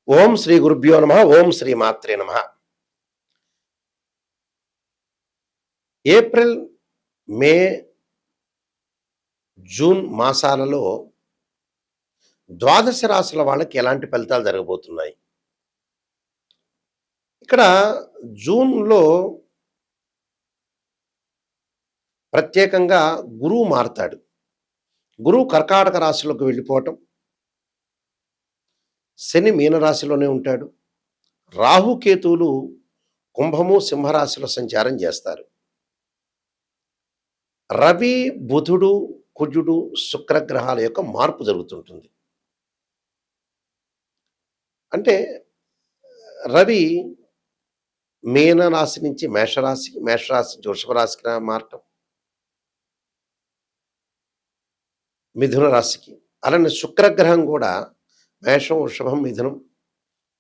ఓం శ్రీ గురుభ్యో నమః. ఓం శ్రీ మాత్రే నమః. ఏప్రిల్, మే, జూన్ మాసాలలో ద్వాదశ రాశుల వాళ్ళకి ఎలాంటి ఫలితాలు జరగబోతున్నాయి? ఇక్కడ జూన్‌లో ప్రత్యేకంగా గురువు మారతాడు. గురువు కర్కాటక రాశిలోకి వెళ్ళిపోవటం, శని మీనరాశిలోనే ఉంటాడు. రాహుకేతువులు కుంభము, సింహరాశిలో సంచారం చేస్తారు. రవి, బుధుడు, కుజుడు, శుక్రగ్రహాల యొక్క మార్పు జరుగుతుంటుంది. అంటే రవి మీనరాశి నుంచి మేషరాశికి, మేషరాశి నుంచి వృషభ రాశికి మారటం, మిథున రాశికి. అలానే శుక్రగ్రహం కూడా మేషం, వృషభం, మిథునం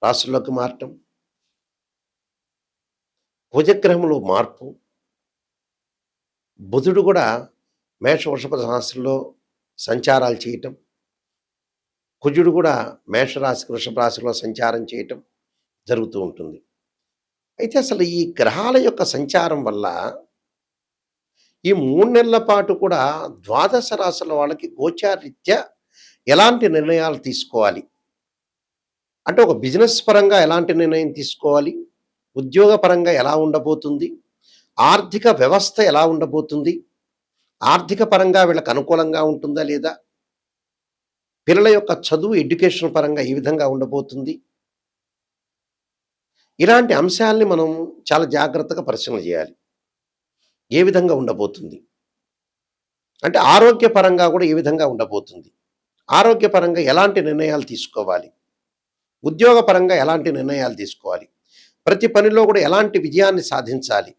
రాశుల్లోకి మారటం, కుజగ్రహంలో మార్పు, బుధుడు కూడా మేష, వృషభ రాశుల్లో సంచారాలు చేయటం, కుజుడు కూడా మేషరాశికి, వృషభ రాశిలో సంచారం చేయటం జరుగుతూ ఉంటుంది. అయితే అసలు ఈ గ్రహాల యొక్క సంచారం వల్ల ఈ 3 నెలల పాటు కూడా ద్వాదశ రాశుల వాళ్ళకి గోచారీత్యా ఎలాంటి నిర్ణయాలు తీసుకోవాలి? అంటే ఒక బిజినెస్ పరంగా ఎలాంటి నిర్ణయం తీసుకోవాలి? ఉద్యోగ పరంగా ఎలా ఉండబోతుంది? ఆర్థిక వ్యవస్థ ఎలా ఉండబోతుంది? ఆర్థిక పరంగా వీళ్ళకి అనుకూలంగా ఉంటుందా లేదా? పిల్లల యొక్క చదువు, ఎడ్యుకేషన్ పరంగా ఏ విధంగా ఉండబోతుంది? ఇలాంటి అంశాలని మనం చాలా జాగ్రత్తగా పరిశీలన చేయాలి. ఏ విధంగా ఉండబోతుంది? అంటే ఆరోగ్యపరంగా కూడా ఏ విధంగా ఉండబోతుంది? ఆరోగ్యపరంగా ఎలాంటి నిర్ణయాలు తీసుకోవాలి? ఉద్యోగపరంగా ఎలాంటి నిర్ణయాలు తీసుకోవాలి? ప్రతి పనిలో కూడా ఎలాంటి విజయాన్ని సాధించాలి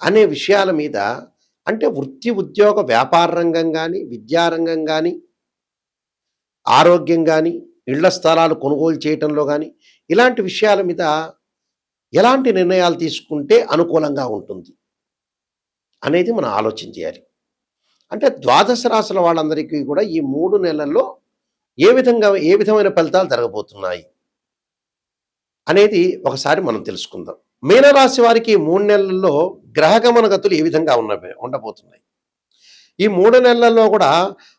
అనే విషయాల మీద, అంటే వృత్తి, ఉద్యోగ, వ్యాపార రంగం కానీ, విద్యారంగం కానీ, ఆరోగ్యం కానీ, ఇళ్ల స్థలాలు కొనుగోలు చేయటంలో కానీ, ఇలాంటి విషయాల మీద ఎలాంటి నిర్ణయాలు తీసుకుంటే అనుకూలంగా ఉంటుంది అనేది మనం ఆలోచన చేయాలి. అంటే ద్వాదశ రాశుల వాళ్ళందరికీ కూడా ఈ 3 నెలల్లో ఏ విధమైన ఫలితాలు జరగబోతున్నాయి అనేది ఒకసారి మనం తెలుసుకుందాం. మీనరాశి వారికి 3 నెలల్లో గ్రహగమన గతులు ఏ విధంగా ఉండబోతున్నాయి? ఈ 3 నెలల్లో కూడా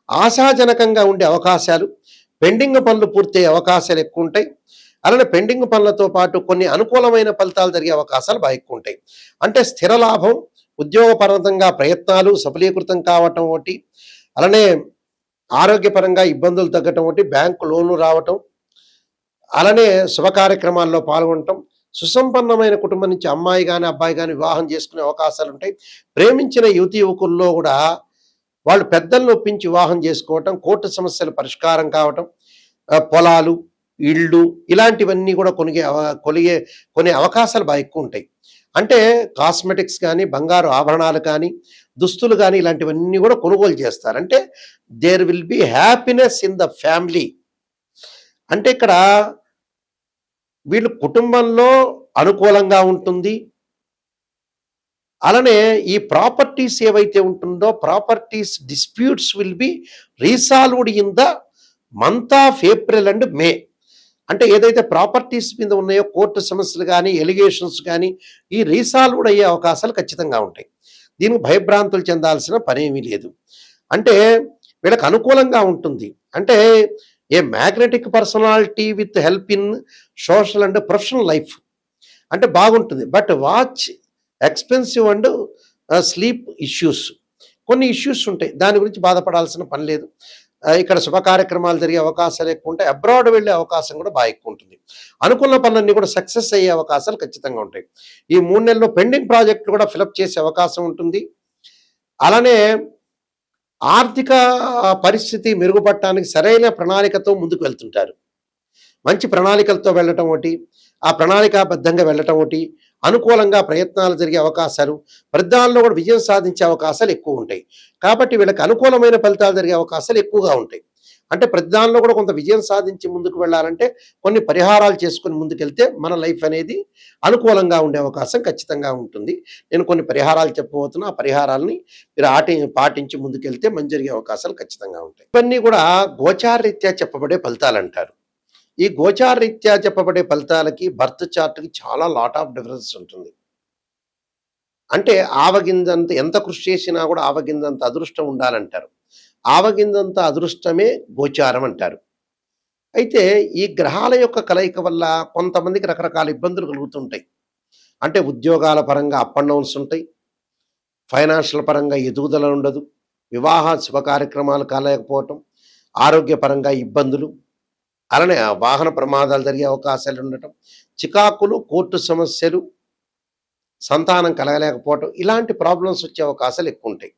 ఆశాజనకంగా ఉండే అవకాశాలు, పెండింగ్ పనులు పూర్తయ్యే అవకాశాలు ఎక్కువ ఉంటాయి. అలానే పెండింగ్ పనులతో పాటు కొన్ని అనుకూలమైన ఫలితాలు జరిగే అవకాశాలు బాగా ఎక్కువ ఉంటాయి. అంటే స్థిర లాభం, ఉద్యోగపరంగా ప్రయత్నాలు సఫలీకృతం కావటం ఒకటి, అలానే ఆరోగ్యపరంగా ఇబ్బందులు తగ్గటం ఒకటి, బ్యాంకు లోన్లు రావటం, అలానే శుభ కార్యక్రమాల్లో పాల్గొనటం, సుసంపన్నమైన కుటుంబం నుంచి అమ్మాయి కానీ అబ్బాయి కానీ వివాహం చేసుకునే అవకాశాలు ఉంటాయి. ప్రేమించిన యువతి యువకుల్లో కూడా వాళ్ళు పెద్దలను ఒప్పించి వివాహం చేసుకోవటం, కోర్టు సమస్యలు పరిష్కారం కావటం, పొలాలు, ఇళ్ళు, ఇలాంటివన్నీ కూడా కొనే అవకాశాలు బాగా ఎక్కువ ఉంటాయి. అంటే కాస్మెటిక్స్ కానీ, బంగారు ఆభరణాలు కానీ, దుస్తులు కానీ, ఇలాంటివన్నీ కూడా కొనుగోలు చేస్తారు. అంటే there will be happiness in the family. అంటే ఇక్కడ వీళ్ళు కుటుంబంలో అనుకూలంగా ఉంటుంది. అలానే ఈ ప్రాపర్టీస్ ఏవైతే ఉంటుందో, properties disputes will be resolved in the month of April and May. అంటే ఏదైతే ప్రాపర్టీస్ మీద ఉన్నాయో కోర్టు సమస్యలు కానీ, ఎలిగేషన్స్ కానీ, ఈ రీసాల్వ్డ్ అయ్యే అవకాశాలు ఖచ్చితంగా ఉంటాయి. దీనికి భయభ్రాంతులు చెందాల్సిన పనేమీ లేదు. అంటే వీళ్ళకి అనుకూలంగా ఉంటుంది. అంటే a magnetic personality with help in social and professional life అంటే బాగుంటుంది. But watch expensive and sleep issues, కొన్ని ఇష్యూస్ ఉంటాయి. దాని గురించి బాధపడాల్సిన పని లేదు. ఇక్కడ శుభ కార్యక్రమాలు జరిగే అవకాశాలు ఎక్కువ ఉంటాయి. అబ్రాడ్ వెళ్ళే అవకాశం కూడా బాగా ఎక్కువ ఉంటుంది. అనుకున్న పనులన్నీ కూడా సక్సెస్ అయ్యే అవకాశాలు ఖచ్చితంగా ఉంటాయి. ఈ 3 నెలల్లో పెండింగ్ ప్రాజెక్టులు కూడా ఫిలప్ చేసే అవకాశం ఉంటుంది. అలానే ఆర్థిక పరిస్థితి మెరుగుపడటానికి సరైన ప్రణాళికతో ముందుకు వెళ్తుంటారు. మంచి ప్రణాళికలతో వెళ్ళటం ఒకటి, ఆ ప్రణాళికాబద్ధంగా వెళ్ళటం ఒకటి, అనుకూలంగా ప్రయత్నాలు జరిగే అవకాశాలు, ప్రతిదానిలో కూడా విజయం సాధించే అవకాశాలు ఎక్కువ ఉంటాయి. కాబట్టి వీళ్ళకి అనుకూలమైన ఫలితాలు జరిగే అవకాశాలు ఎక్కువగా ఉంటాయి. అంటే ప్రతిదానిలో కూడా కొంత విజయం సాధించి ముందుకు వెళ్ళాలంటే కొన్ని పరిహారాలు చేసుకొని ముందుకెళ్తే మన లైఫ్ అనేది అనుకూలంగా ఉండే అవకాశం ఖచ్చితంగా ఉంటుంది. నేను కొన్ని పరిహారాలు చెప్పబోతున్నా. ఆ పరిహారాలని మీరు పాటించి ముందుకెళ్తే మంచి జరిగే అవకాశాలు ఖచ్చితంగా ఉంటాయి. ఇవన్నీ కూడా గోచారరీత్యా చెప్పబడే ఫలితాలు అంటారు. ఈ గోచార రీత్యా చెప్పబడే ఫలితాలకి బర్త్ చార్ట్‌కి చాలా లాట్ ఆఫ్ డిఫరెన్స్ ఉంటుంది. అంటే ఆవగింజంత ఎంత కృషి చేసినా కూడా ఆవగింజంత అదృష్టం ఉండాలంటారు. ఆవగింజంత అదృష్టమే గోచారం అంటారు. అయితే ఈ గ్రహాల యొక్క కలయిక వల్ల కొంతమందికి రకరకాల ఇబ్బందులు కలుగుతుంటాయి. అంటే ఉద్యోగాల పరంగా అప్ అండ్ డౌన్స్ ఉంటాయి. ఫైనాన్షియల్ పరంగా ఎదుగుదల ఉండదు. వివాహ శుభ కార్యక్రమాలు కాలేకపోవటం, ఆరోగ్యపరంగా ఇబ్బందులు, అలానే వాహన ప్రమాదాలు జరిగే అవకాశాలు ఉండటం, చికాకులు, కోర్టు సమస్యలు, సంతానం కలగలేకపోవటం, ఇలాంటి ప్రాబ్లమ్స్ వచ్చే అవకాశాలు ఎక్కువ ఉంటాయి.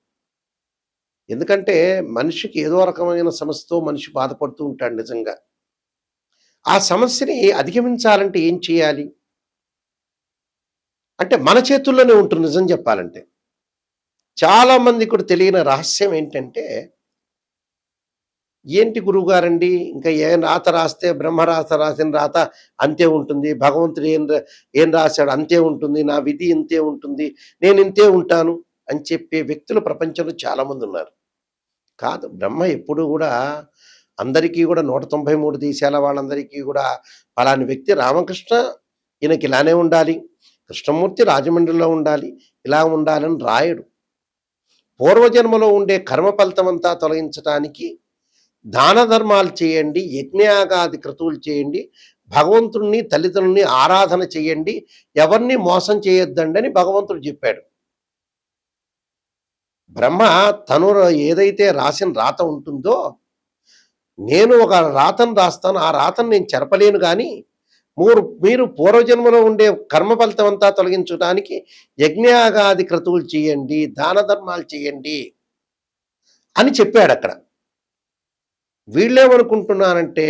ఎందుకంటే మనిషికి ఏదో రకమైన సమస్యతో మనిషి బాధపడుతూ ఉంటాడు నిజంగా. ఆ సమస్యని అధిగమించాలంటే ఏం చేయాలి? అంటే మన చేతుల్లోనే ఉంటుంది నిజం చెప్పాలంటే. చాలామందికి కూడా తెలియని రహస్యం ఏంటంటే, ఏంటి గురువుగారండి ఇంకా ఏం రాత రాస్తే బ్రహ్మరాత రాసిన రాత అంతే ఉంటుంది. భగవంతుడు ఏం రాశాడు అంతే ఉంటుంది. నా విధి ఇంతే ఉంటుంది. నేను ఇంతే ఉంటాను అని చెప్పే వ్యక్తులు ప్రపంచంలో చాలామంది ఉన్నారు. కాదు, బ్రహ్మ ఎప్పుడూ కూడా అందరికీ కూడా 193 దేశాల వాళ్ళందరికీ కూడా పలాని వ్యక్తి రామకృష్ణ ఈయనకి ఇలానే ఉండాలి, కృష్ణమూర్తి రాజమండ్రిలో ఉండాలి, ఇలా ఉండాలని రాయడు. పూర్వజన్మలో ఉండే కర్మ ఫలితమంతా తొలగించడానికి దాన ధర్మాలు చేయండి, యజ్ఞయాగాది క్రతువులు చేయండి, భగవంతుణ్ణి తల్లిదండ్రుల్ని ఆరాధన చేయండి, ఎవరిని మోసం చేయొద్దండి అని భగవంతుడు చెప్పాడు. బ్రహ్మ తను ఏదైతే రాసిన రాత ఉంటుందో, నేను ఒక రాతను రాస్తాను, ఆ రాతను నేను చెరపలేను కానీ మీరు పూర్వజన్మలో ఉండే కర్మ ఫలితం అంతా తొలగించడానికి యజ్ఞయాగాది క్రతువులు చేయండి, దాన ధర్మాలు చేయండి అని చెప్పాడు అక్కడ. వీళ్ళేమనుకుంటున్నారంటే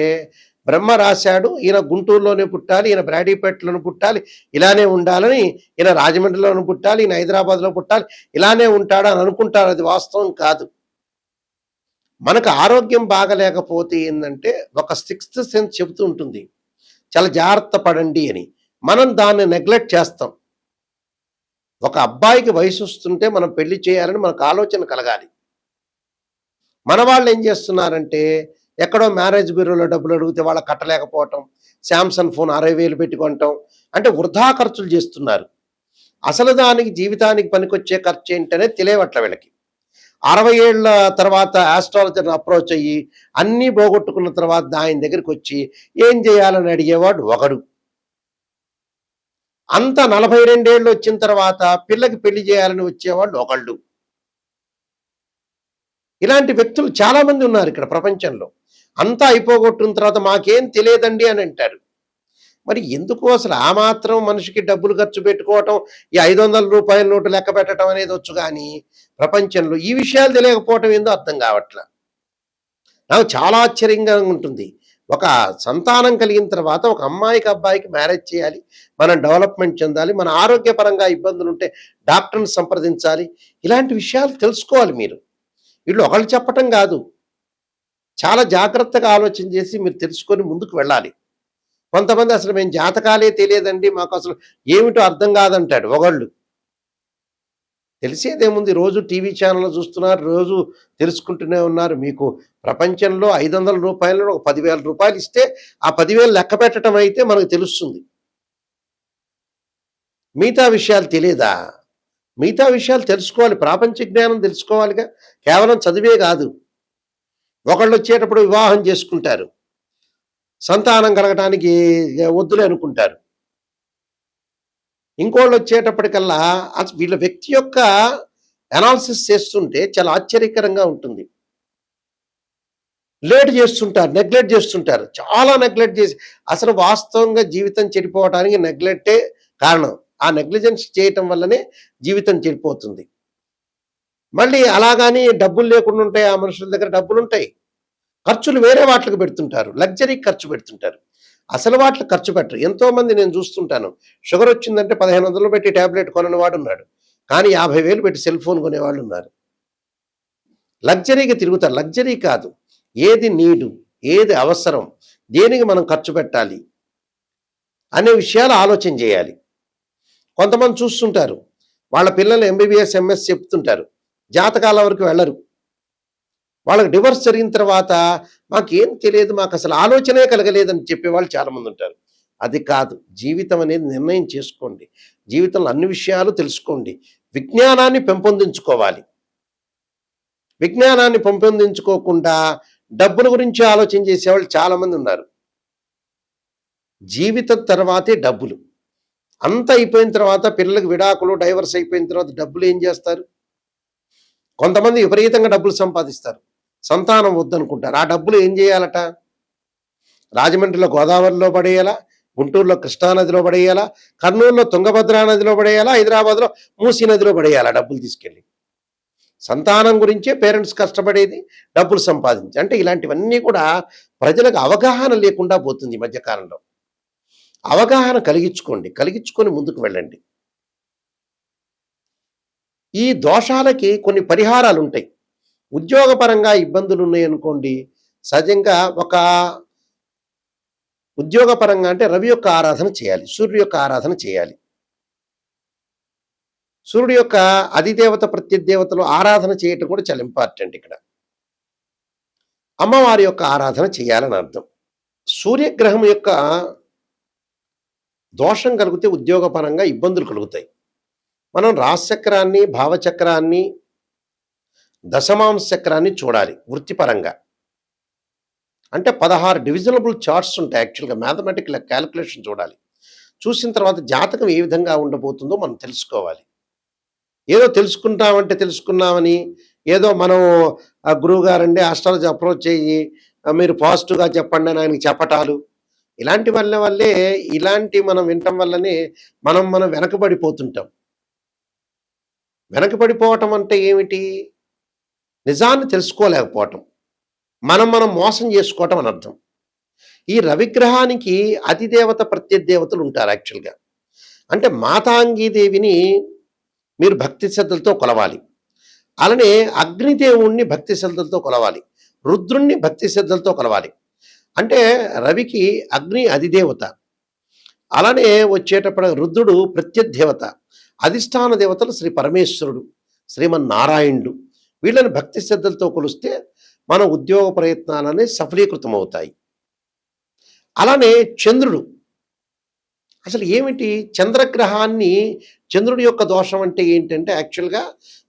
బ్రహ్మ రాశాడు, ఈయన గుంటూరులోనే పుట్టాలి, ఈయన బ్రాడీపేటలోనే పుట్టాలి, ఇలానే ఉండాలని, ఈయన రాజమండ్రిలోనే పుట్టాలి, ఈయన హైదరాబాద్లో పుట్టాలి, ఇలానే ఉంటాడు అని అనుకుంటారు. అది వాస్తవం కాదు. మనకు ఆరోగ్యం బాగలేకపోతే ఏంటంటే ఒక సిక్స్త్ సెన్స్ చెబుతూ ఉంటుంది, చాలా జాగ్రత్త పడండి అని. మనం దాన్ని నెగ్లెక్ట్ చేస్తాం. ఒక అబ్బాయికి వయసు వస్తుంటే మనం పెళ్లి చేయాలని మనకు ఆలోచన కలగాలి. మన వాళ్ళు ఏం చేస్తున్నారంటే ఎక్కడో మ్యారేజ్ బ్యూరోలో డబ్బులు అడిగితే వాళ్ళకి కట్టలేకపోవటం, శాంసంగ్ ఫోన్ 60,000 పెట్టుకోవటం, అంటే వృధా ఖర్చులు చేస్తున్నారు. అసలు దానికి జీవితానికి పనికొచ్చే ఖర్చు ఏంటనే తెలియవట్ల వీళ్ళకి. 60 ఏళ్ళ తర్వాత ఆస్ట్రాలజర్ని అప్రోచ్ అయ్యి అన్నీ పోగొట్టుకున్న తర్వాత ఆయన దగ్గరికి వచ్చి ఏం చేయాలని అడిగేవాడు ఒకడు. అంత 42 ఏళ్ళు వచ్చిన తర్వాత పిల్లకి పెళ్లి చేయాలని వచ్చేవాళ్ళు ఒకళ్ళు. ఇలాంటి వ్యక్తులు చాలామంది ఉన్నారు ఇక్కడ ప్రపంచంలో. అంతా అయిపోగొట్టిన తర్వాత మాకేం తెలియదండి అని అంటారు. మరి ఎందుకు అసలు ఆ మాత్రం మనిషికి డబ్బులు ఖర్చు పెట్టుకోవటం, ఈ 500 రూపాయల నోటు లెక్క పెట్టడం అనేది వచ్చు, కానీ ప్రపంచంలో ఈ విషయాలు తెలియకపోవటం ఏందో అర్థం కావట్లా. నాకు చాలా ఆశ్చర్యంగా ఉంటుంది. ఒక సంతానం కలిగిన తర్వాత ఒక అమ్మాయికి అబ్బాయికి మ్యారేజ్ చేయాలి, మనం డెవలప్మెంట్ చెందాలి, మన ఆరోగ్యపరంగా ఇబ్బందులు ఉంటే డాక్టర్ని సంప్రదించాలి, ఇలాంటి విషయాలు తెలుసుకోవాలి మీరు. వీళ్ళు ఒకళ్ళు చెప్పటం కాదు, చాలా జాగ్రత్తగా ఆలోచన చేసి మీరు తెలుసుకొని ముందుకు వెళ్ళాలి. కొంతమంది అసలు మేము జాతకాలే తెలియదండి, మాకు అసలు ఏమిటో అర్థం కాదంటాడు ఒకళ్ళు. తెలిసేదేముంది, రోజు టీవీ ఛానల్లో చూస్తున్నారు, రోజు తెలుసుకుంటూనే ఉన్నారు. మీకు ప్రపంచంలో 500 రూపాయలు ఒక 10,000 రూపాయలు ఇస్తే ఆ 10,000 లెక్క పెట్టడం అయితే మనకు తెలుస్తుంది. మిగతా విషయాలు తెలియదా? మిగతా విషయాలు తెలుసుకోవాలి, ప్రాపంచ జ్ఞానం తెలుసుకోవాలిగా, కేవలం చదివే కాదు. ఒకళ్ళు వచ్చేటప్పుడు వివాహం చేసుకుంటారు, సంతానం కలగటానికి వద్దులే అనుకుంటారు. ఇంకోళ్ళు వచ్చేటప్పటికల్లా వీళ్ళ వ్యక్తి యొక్క అనాలిసిస్ చేస్తుంటే చాలా ఆశ్చర్యకరంగా ఉంటుంది. లేట్ చేస్తుంటారు, నెగ్లెక్ట్ చేస్తుంటారు, చాలా నెగ్లెక్ట్ చేసి అసలు వాస్తవంగా జీవితం చెడిపోవడానికి నెగ్లెక్టే కారణం. ఆ నెగ్లిజెన్స్ చేయటం వల్లనే జీవితం చెడిపోతుంది. మళ్ళీ అలాగని డబ్బులు లేకుండా ఉంటాయి, ఆ మనుషుల దగ్గర డబ్బులు ఉంటాయి, ఖర్చులు వేరే వాటికి పెడుతుంటారు, లగ్జరీ ఖర్చు పెడుతుంటారు, అసలు వాటికి ఖర్చు పెట్టరు. ఎంతోమంది నేను చూస్తుంటాను, షుగర్ వచ్చిందంటే 1,500 పెట్టి ట్యాబ్లెట్ కొనని వాడు ఉన్నాడు, కానీ 50,000 పెట్టి సెల్ ఫోన్ కొనేవాళ్ళు ఉన్నారు. లగ్జరీగా తిరుగుతారు. లగ్జరీ కాదు, ఏది నీడు, ఏది అవసరం, దేనికి మనం ఖర్చు పెట్టాలి అనే విషయాలు ఆలోచన చేయాలి. కొంతమంది చూస్తుంటారు, వాళ్ళ పిల్లలు ఎంబీబీఎస్ ఎంఎస్ చెప్తుంటారు, జాతకాల వరకు వెళ్ళరు. వాళ్ళకి డివర్స్ జరిగిన తర్వాత మాకేం తెలియదు, మాకు అసలు ఆలోచనే కలగలేదని చెప్పేవాళ్ళు చాలామంది ఉంటారు. అది కాదు. జీవితం అనేది నిర్ణయం చేసుకోండి. జీవితంలో అన్ని విషయాలు తెలుసుకోండి. విజ్ఞానాన్ని పెంపొందించుకోవాలి. విజ్ఞానాన్ని పెంపొందించుకోకుండా డబ్బుల గురించి ఆలోచన చేసేవాళ్ళు చాలామంది ఉన్నారు. జీవితం తర్వాతే డబ్బులు. అంత అయిపోయిన తర్వాత పిల్లలకు విడాకులు, డైవర్స్ అయిపోయిన తర్వాత డబ్బులు ఏం చేస్తారు? కొంతమంది విపరీతంగా డబ్బులు సంపాదిస్తారు. సంతానం వద్దనుకుంటారు. ఆ డబ్బులు ఏం చేయాలట? రాజమండ్రిలో గోదావరిలో పడేయాలా, గుంటూరులో కృష్ణానదిలో పడేయాలా, కర్నూలులో తుంగభద్రా నదిలో పడేయాలా, హైదరాబాద్లో మూసీ నదిలో పడేయాలా డబ్బులు తీసుకెళ్ళి? సంతానం గురించే పేరెంట్స్ కష్టపడేది, డబ్బులు సంపాదించి. అంటే ఇలాంటివన్నీ కూడా ప్రజలకు అవగాహన లేకుండా పోతుంది ఈ మధ్యకాలంలో. అవగాహన కలిగించుకోండి, కలిగించుకొని ముందుకు వెళ్ళండి. ఈ దోషాలకి కొన్ని పరిహారాలు ఉంటాయి. ఉద్యోగపరంగా ఇబ్బందులు ఉన్నాయనుకోండి, సహజంగా ఒక ఉద్యోగపరంగా అంటే రవి యొక్క ఆరాధన చేయాలి, సూర్యుడి యొక్క ఆరాధన చేయాలి. సూర్యుడి యొక్క అధిదేవత ప్రత్యదేవతలు ఆరాధన చేయటం కూడా చాలా ఇంపార్టెంట్. ఇక్కడ అమ్మవారి యొక్క ఆరాధన చేయాలని అర్థం. సూర్యగ్రహం యొక్క దోషం కలిగితే ఉద్యోగపరంగా ఇబ్బందులు కలుగుతాయి. మనం రాశిచక్రాన్ని, భావచక్రాన్ని, దశమాంశ చక్రాన్ని చూడాలి వృత్తిపరంగా. అంటే 16 డివిజనబుల్ చార్ట్స్ ఉంటాయి. యాక్చువల్గా మ్యాథమెటికల్ క్యాలిక్యులేషన్ చూడాలి. చూసిన తర్వాత జాతకం ఏ విధంగా ఉండబోతుందో మనం తెలుసుకోవాలి. ఏదో తెలుసుకుంటామంటే తెలుసుకున్నామని, ఏదో మనం గురువు గారండి ఆస్ట్రాలజీ అప్రోచ్ అయ్యి మీరు పాజిటివ్గా చెప్పండి అని ఆయనకి చెప్పటాలు, ఇలాంటి వల్లే ఇలాంటి మనం వినటం వల్లనే మనం వెనకబడిపోతుంటాం. వెనకబడిపోవటం అంటే ఏమిటి? నిజాన్ని తెలుసుకోలేకపోవటం, మనం మోసం చేసుకోవటం అని అర్థం. ఈ రవిగ్రహానికి అధిదేవత ప్రత్యదేవతలు ఉంటారు యాక్చువల్గా. అంటే మాతాంగీదేవిని మీరు భక్తి శ్రద్ధలతో కొలవాలి. అలానే అగ్నిదేవుణ్ణి భక్తి శ్రద్ధలతో కొలవాలి. రుద్రుణ్ణి భక్తి శ్రద్ధలతో కొలవాలి. అంటే రవికి అగ్ని అధిదేవత, అలానే వచ్చేటప్పుడు రుద్రుడు ప్రత్యదేవత, అధిష్టాన దేవతలు శ్రీ పరమేశ్వరుడు, శ్రీమన్నారాయణుడు. వీళ్ళని భక్తి శ్రద్ధలతో కొలిస్తే మన ఉద్యోగ ప్రయత్నాలనే సఫలీకృతం అవుతాయి. అలానే చంద్రుడు, అసలు ఏమిటి చంద్రగ్రహాన్ని, చంద్రుడి యొక్క దోషం అంటే ఏంటంటే యాక్చువల్గా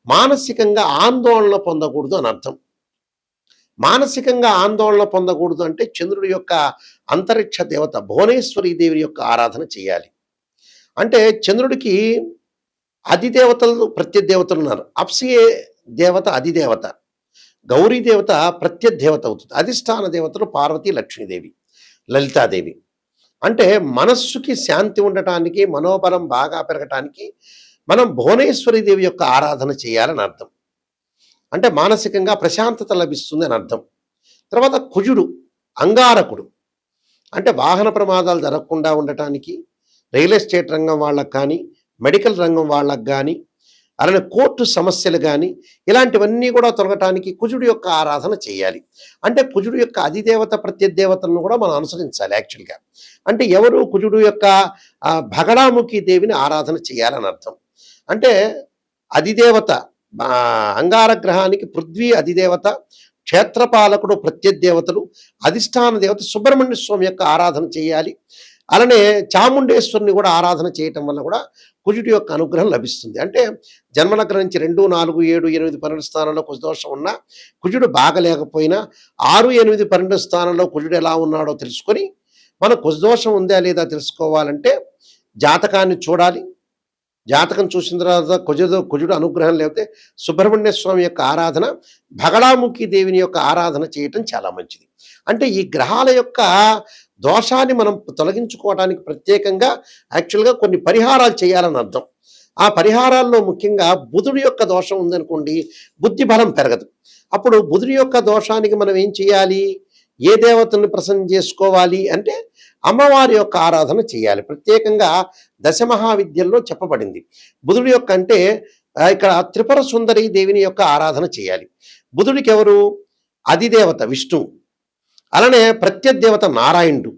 మానసికంగా ఆందోళన పొందకూడదు అని అర్థం. మానసికంగా ఆందోళన పొందకూడదు అంటే చంద్రుడి యొక్క అంతరిక్ష దేవత భువనేశ్వరీ దేవి యొక్క ఆరాధన చేయాలి. అంటే చంద్రుడికి అధిదేవతలు ప్రత్యదేవతలు ఉన్నారు. అప్సయే దేవత అధిదేవత, గౌరీ దేవత ప్రత్యదేవత అవుతుంది. అధిష్టాన దేవతలు పార్వతీ, లక్ష్మీదేవి, లలితాదేవి. అంటే మనస్సుకి శాంతి ఉండటానికి, మనోబలం బాగా పెరగటానికి మనం భువనేశ్వరి దేవి యొక్క ఆరాధన చేయాలని అర్థం. అంటే మానసికంగా ప్రశాంతత లభిస్తుంది అని అర్థం. తర్వాత కుజుడు అంగారకుడు, అంటే వాహన ప్రమాదాలు జరగకుండా ఉండటానికి, రియల్ ఎస్టేట్ రంగం వాళ్ళకు కానీ, మెడికల్ రంగం వాళ్ళకు కానీ, అలానే కోర్టు సమస్యలు కానీ, ఇలాంటివన్నీ కూడా తొలగటానికి కుజుడు యొక్క ఆరాధన చేయాలి. అంటే కుజుడు యొక్క అధిదేవత ప్రత్యదేవతలను కూడా మనం అనుసరించాలి యాక్చువల్గా. అంటే ఎవరు? కుజుడు యొక్క భగడాముఖి దేవిని ఆరాధన చేయాలని అర్థం. అంటే అధిదేవత అంగారగ్రహానికి పృథ్వీ అధిదేవత, క్షేత్రపాలకుడు ప్రత్యదేవతలు, అధిష్టాన దేవత సుబ్రహ్మణ్య స్వామి యొక్క ఆరాధన చేయాలి. అలానే చాముండేశ్వరిని కూడా ఆరాధన చేయటం వల్ల కూడా కుజుడి యొక్క అనుగ్రహం లభిస్తుంది. అంటే జన్మలగ్నం నుంచి 2, 4, 7, 8, 12 స్థానంలో కుజదోషం ఉన్నా, కుజుడు బాగలేకపోయినా 6, 8, 12 స్థానంలో కుజుడు ఎలా ఉన్నాడో తెలుసుకొని మన కుజదోషం ఉందా లేదా తెలుసుకోవాలంటే జాతకాన్ని చూడాలి. జాతకం చూసిన తర్వాత కుజుడు అనుగ్రహం లేకపోతే సుబ్రహ్మణ్య స్వామి యొక్క ఆరాధన, భగడాముఖి దేవిని యొక్క ఆరాధన చేయటం చాలా మంచిది. అంటే ఈ గ్రహాల యొక్క దోషాన్ని మనం తొలగించుకోవడానికి ప్రత్యేకంగా యాక్చువల్గా కొన్ని పరిహారాలు చేయాలని అర్థం. ఆ పరిహారాల్లో ముఖ్యంగా బుధుడి యొక్క దోషం ఉందనుకోండి, బుద్ధి బలం పెరగదు. అప్పుడు బుధుడి యొక్క దోషానికి మనం ఏం చేయాలి? ఏ దేవతను ప్రసన్నం చేసుకోవాలి అంటే అమ్మవారి యొక్క ఆరాధన చేయాలి. ప్రత్యేకంగా దశమహావిద్యల్లో చెప్పబడింది. బుధుడి యొక్క అంటే ఇక్కడ త్రిపుర సుందరి దేవిని యొక్క ఆరాధన చేయాలి. బుధుడికి ఎవరు? అధిదేవత విష్ణువు, అలానే ప్రత్యదేవత నారాయణుడు,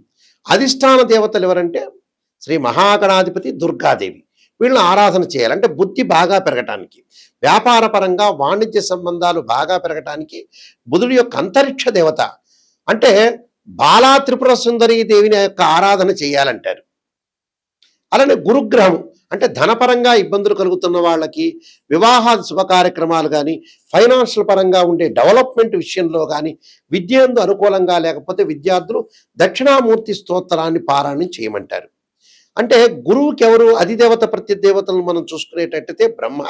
అధిష్టాన దేవతలు ఎవరంటే శ్రీ మహాగణాధిపతి దుర్గాదేవి. వీళ్ళని ఆరాధన చేయాలి. అంటే బుద్ధి బాగా పెరగటానికి, వ్యాపార పరంగా వాణిజ్య సంబంధాలు బాగా పెరగటానికి బుధుడి యొక్క అంతరిక్ష దేవత అంటే బాలా త్రిపుర సుందరి దేవిని యొక్క ఆరాధన చేయాలంటారు. అలానే గురుగ్రహం అంటే ధనపరంగా ఇబ్బందులు కలుగుతున్న వాళ్ళకి, వివాహాది శుభ కార్యక్రమాలు కానీ, ఫైనాన్షియల్ పరంగా ఉండే డెవలప్మెంట్ విషయంలో కానీ, విద్యందు అనుకూలంగా లేకపోతే విద్యార్థులు దక్షిణామూర్తి స్తోత్రాన్ని పారాయణం చేయమంటారు. అంటే గురువుకి ఎవరు అధిదేవత ప్రత్యదేవతలను మనం చూసుకునేటట్టయితే బ్రహ్మ,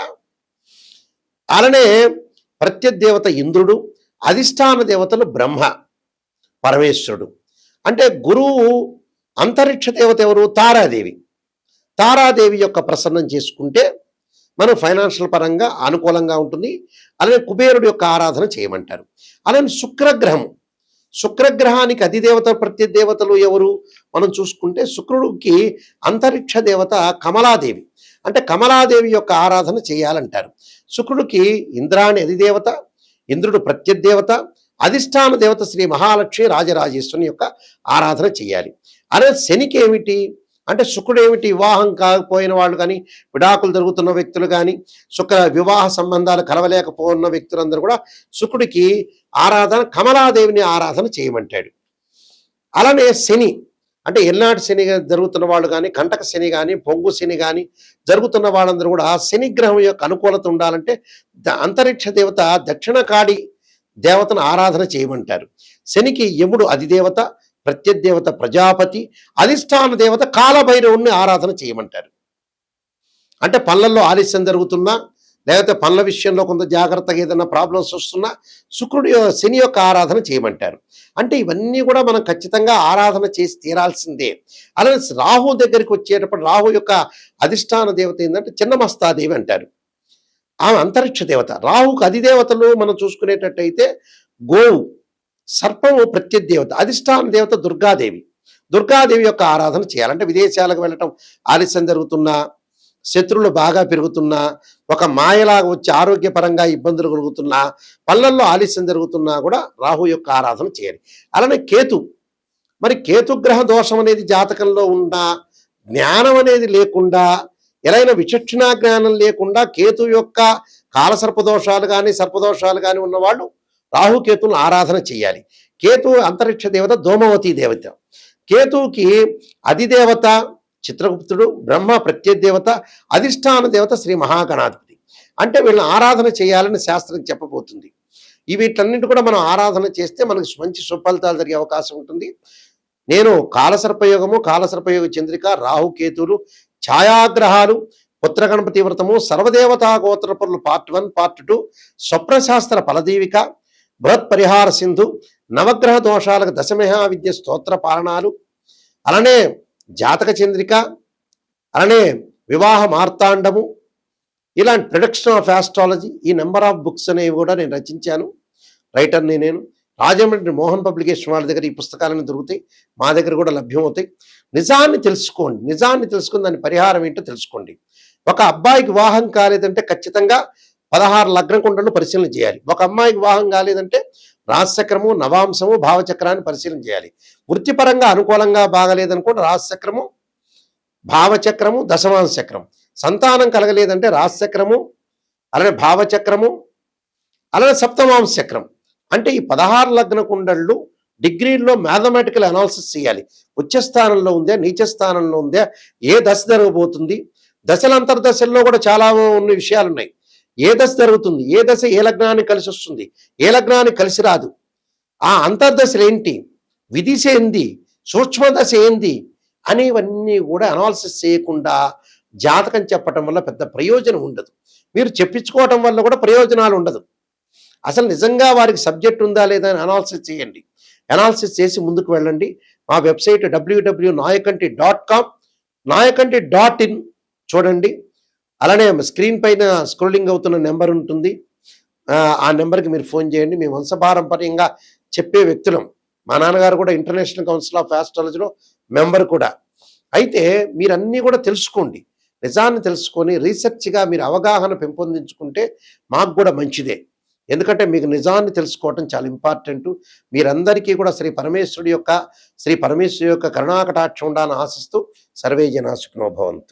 అలానే ప్రత్యదేవత ఇంద్రుడు, అధిష్టాన దేవతలు బ్రహ్మ పరమేశ్వరుడు. అంటే గురువు అంతరిక్ష దేవత ఎవరు? తారాదేవి. తారాదేవి యొక్క ప్రసన్నం చేసుకుంటే మనం ఫైనాన్షియల్ పరంగా అనుకూలంగా ఉంటుంది. అలానే కుబేరుడు యొక్క ఆరాధన చేయమంటారు. అలానే శుక్రగ్రహం, శుక్రగ్రహానికి అధిదేవత ప్రత్యదేవతలు ఎవరు మనం చూసుకుంటే శుక్రుడికి అంతరిక్ష దేవత కమలాదేవి. అంటే కమలాదేవి యొక్క ఆరాధన చేయాలంటారు. శుక్రుడికి ఇంద్రాణి అధిదేవత, ఇంద్రుడు ప్రత్యదేవత, అధిష్టాన దేవత శ్రీ మహాలక్ష్మి రాజరాజేశ్వరుని యొక్క ఆరాధన చేయాలి. అదే శనికి ఏమిటి అంటే శుక్రుడు ఏమిటి? వివాహం కాకపోయిన వాళ్ళు కానీ, విడాకులు జరుగుతున్న వ్యక్తులు కానీ, వివాహ సంబంధాలు కలవలేకపోతున్న వ్యక్తులందరూ కూడా శుక్రుడికి ఆరాధన కమలాదేవిని ఆరాధన చేయమంటాడు. అలానే శని అంటే ఎల్నాటి శని జరుగుతున్న వాళ్ళు కానీ, కంటక శని కానీ, పొంగు శని కానీ జరుగుతున్న వాళ్ళందరూ కూడా శని గ్రహం యొక్క అనుకూలత ఉండాలంటే అంతరిక్ష దేవత దక్షిణకాడి దేవతను ఆరాధన చేయమంటారు. శనికి యముడు అధిదేవత, ప్రత్యదేవత ప్రజాపతి, అధిష్టాన దేవత కాలభైరవుణ్ణి ఆరాధన చేయమంటారు. అంటే పనులలో ఆలస్యం జరుగుతున్నా, లేకపోతే పనుల విషయంలో కొంత జాగ్రత్తగా ఏదైనా ప్రాబ్లమ్స్ వస్తున్నా శుక్రుడి శని యొక్క ఆరాధన చేయమంటారు. అంటే ఇవన్నీ కూడా మనం ఖచ్చితంగా ఆరాధన చేసి తీరాల్సిందే. అలానే రాహు దగ్గరికి వచ్చేటప్పుడు రాహు యొక్క అధిష్టాన దేవత ఏంటంటే చిన్నమస్తాదేవి అంటారు. ఆమె అంతరిక్ష దేవత. రాహుకు అధిదేవతలు మనం చూసుకునేటట్టయితే గోవు, సర్పము ప్రత్యదేవత, అధిష్టాన దేవత దుర్గాదేవి. దుర్గాదేవి యొక్క ఆరాధన చేయాలంటే విదేశాలకు వెళ్ళటం ఆలస్యం జరుగుతున్నా, శత్రువులు బాగా పెరుగుతున్నా, ఒక మాయలాగా వచ్చి ఆరోగ్యపరంగా ఇబ్బందులు కలుగుతున్నా, పనులలో ఆలస్యం జరుగుతున్నా కూడా రాహు యొక్క ఆరాధన చేయాలి. అలానే కేతు, మరి కేతుగ్రహ దోషం అనేది జాతకంలో ఉన్నా, జ్ఞానం అనేది లేకుండా, ఎలైన విచక్షణా జ్ఞానం లేకుండా కేతు యొక్క కాలసర్పదోషాలు కానీ సర్పదోషాలు కానీ ఉన్నవాళ్ళు రాహుకేతులను ఆరాధన చేయాలి. కేతు అంతరిక్ష దేవత ధూమవతి దేవత. కేతువుకి అధిదేవత చిత్రగుప్తుడు, బ్రహ్మ ప్రత్యదేవత, అధిష్టాన దేవత శ్రీ మహాగణాధిపతి. అంటే వీళ్ళని ఆరాధన చేయాలని శాస్త్రం చెప్పబోతుంది. వీటన్నింటి కూడా మనం ఆరాధన చేస్తే మనకు మంచి సుఫలితాలు జరిగే అవకాశం ఉంటుంది. నేను కాలసర్పయోగము, కాలసర్పయోగ చంద్రిక, రాహుకేతులు, ఛాయాగ్రహాలు, పుత్ర గణపతి వ్రతము, సర్వదేవతా గోత్రపరులు పార్ట్ 1, పార్ట్ 2, స్వప్నశాస్త్ర ఫలదీవిక, బృహత్ పరిహార సింధు, నవగ్రహ దోషాలకు దశమహా విద్య స్తోత్ర పాలనాలు, అలానే జాతక చంద్రిక, అలానే వివాహ మార్తాండము, ఇలాంటి ప్రొడక్షన్ ఆఫ్ ఆస్ట్రాలజీ, ఈ నెంబర్ ఆఫ్ బుక్స్ అనేవి కూడా నేను రచించాను. రైటర్ని నేను. రాజమండ్రి మోహన్ పబ్లికేషన్ వాళ్ళ దగ్గర ఈ పుస్తకాలను దొరుకుతాయి, మా దగ్గర కూడా లభ్యమవుతాయి. నిజాన్ని తెలుసుకోండి, నిజాన్ని తెలుసుకుని దాని పరిహారం ఏంటో తెలుసుకోండి. ఒక అబ్బాయికి వివాహం కాలేదంటే ఖచ్చితంగా 16 లగ్న కుండలను పరిశీలన చేయాలి. ఒక అమ్మాయికి వివాహం కాలేదంటే రాశిచక్రము, నవాంశము, భావచక్రాన్ని పరిశీలన చేయాలి. వృత్తిపరంగా అనుకూలంగా బాగలేదనుకోండి రాశిచక్రము, భావచక్రము, దశమాంశ చక్రం. సంతానం కలగలేదంటే రాశిచక్రము, అలానే భావచక్రము, అలానే సప్తమాంశ చక్రం. అంటే ఈ 16 లగ్న కుండళ్ళు డిగ్రీల్లో మ్యాథమెటికల్ అనాలిసిస్ చేయాలి. ఉచ్చస్థానంలో ఉందా, నీచస్థానంలో ఉందా, ఏ దశ జరగబోతుంది, దశల అంతర్దశల్లో కూడా చాలా ఉన్న విషయాలు ఉన్నాయి. ఏ దశ జరుగుతుంది, ఏ దశ ఏ లగ్నానికి కలిసి వస్తుంది, ఏ లగ్నానికి కలిసి రాదు, ఆ అంతర్దశలు ఏంటి, విదిశ ఏంది, సూక్ష్మ దశ ఏంది అనేవన్నీ కూడా అనాలిసిస్ చేయకుండా జాతకం చెప్పటం వల్ల పెద్ద ప్రయోజనం ఉండదు. మీరు చెప్పించుకోవటం వల్ల కూడా ప్రయోజనాలు ఉండదు. అసలు నిజంగా వారికి సబ్జెక్ట్ ఉందా లేదా అని అనాలిసిస్ చేయండి. అనాలిసిస్ చేసి ముందుకు వెళ్ళండి. మా వెబ్సైట్ www.nayakanti.com, nayakanti.in చూడండి. అలానే స్క్రీన్ పైన స్క్రోలింగ్ అవుతున్న నెంబర్ ఉంటుంది, ఆ నెంబర్కి మీరు ఫోన్ చేయండి. మేము వంశపారంపర్యంగా చెప్పే వ్యక్తులం. మా నాన్నగారు కూడా ఇంటర్నేషనల్ కౌన్సిల్ ఆఫ్ ఆస్ట్రాలజీలో మెంబర్ కూడా. అయితే మీరన్నీ కూడా తెలుసుకోండి, నిజాన్ని తెలుసుకొని రీసెర్చ్గా మీరు అవగాహన పెంపొందించుకుంటే మాకు కూడా మంచిదే. ఎందుకంటే మీకు నిజాన్ని తెలుసుకోవటం చాలా ఇంపార్టెంట్. మీరందరికీ కూడా శ్రీ పరమేశ్వరుడి యొక్క కరుణాకటాక్షం ఉండాలని ఆశిస్తూ సర్వే జనా సుఖినో భవంతు.